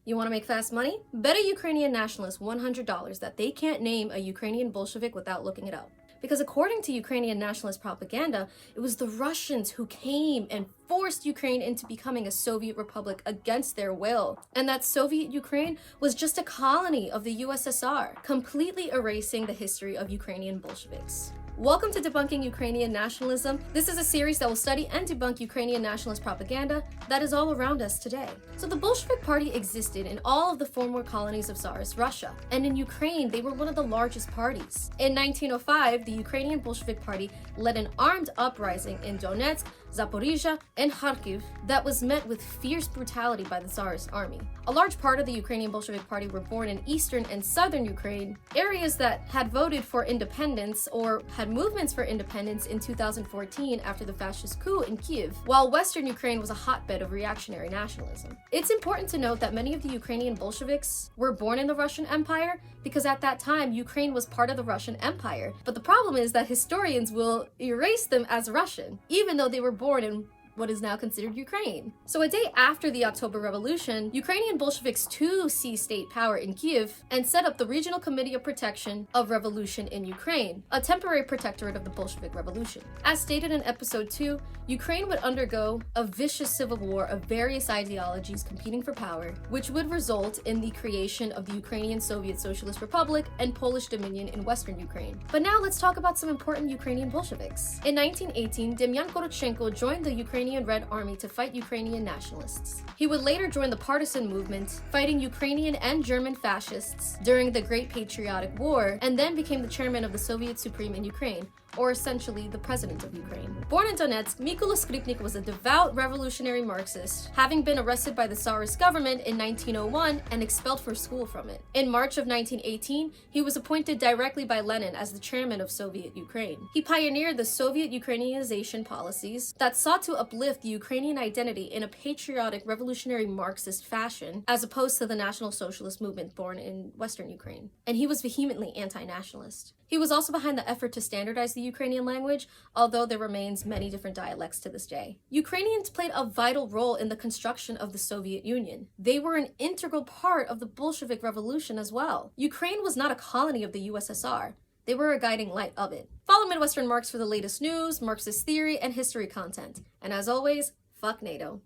You want to make fast money? Bet a Ukrainian nationalist $100 that they can't name a Ukrainian Bolshevik without looking it up. Because according to Ukrainian nationalist propaganda, it was the Russians who came and forced Ukraine into becoming a Soviet republic against their will. And that Soviet Ukraine was just a colony of the USSR, completely erasing the history of Ukrainian Bolsheviks. Welcome to Debunking Ukrainian Nationalism. This is a series that will study and debunk Ukrainian nationalist propaganda that is all around us today. So the Bolshevik Party existed in all of the former colonies of Tsarist Russia, and in Ukraine, they were one of the largest parties. In 1905, the Ukrainian Bolshevik Party led an armed uprising in Donetsk, Zaporizhia, and Kharkiv that was met with fierce brutality by the Tsarist army. A large part of the Ukrainian Bolshevik Party were born in eastern and southern Ukraine, areas that had voted for independence or had movements for independence in 2014 after the fascist coup in Kyiv, while western Ukraine was a hotbed of reactionary nationalism. It's important to note that many of the Ukrainian Bolsheviks were born in the Russian Empire because at that time Ukraine was part of the Russian Empire. But the problem is that historians will erase them as Russian, even though they were born in what is now considered Ukraine. So a day after the October Revolution, Ukrainian Bolsheviks too seized state power in Kyiv and set up the Regional Committee of Protection of Revolution in Ukraine, a temporary protectorate of the Bolshevik Revolution. As stated in episode 2, Ukraine would undergo a vicious civil war of various ideologies competing for power, which would result in the creation of the Ukrainian Soviet Socialist Republic and Polish Dominion in Western Ukraine. But now let's talk about some important Ukrainian Bolsheviks. In 1918, Demyan Korotchenko joined the Ukrainian Red Army to fight Ukrainian nationalists. He would later join the partisan movement, fighting Ukrainian and German fascists during the Great Patriotic War, and then became the chairman of the Soviet Supreme in Ukraine, or essentially the president of Ukraine. Born in Donetsk, Mykola Skripnik was a devout revolutionary Marxist, having been arrested by the Tsarist government in 1901 and expelled for school from it. In March of 1918, he was appointed directly by Lenin as the chairman of Soviet Ukraine. He pioneered the Soviet Ukrainianization policies that sought to uplift the Ukrainian identity in a patriotic revolutionary Marxist fashion, as opposed to the National Socialist movement born in Western Ukraine. And he was vehemently anti-nationalist. He was also behind the effort to standardize the Ukrainian language, although there remains many different dialects to this day. Ukrainians played a vital role in the construction of the Soviet Union. They were an integral part of the Bolshevik Revolution as well. Ukraine was not a colony of the USSR. They were a guiding light of it. Follow Midwestern Marx for the latest news, Marxist theory, and history content. And as always, fuck NATO.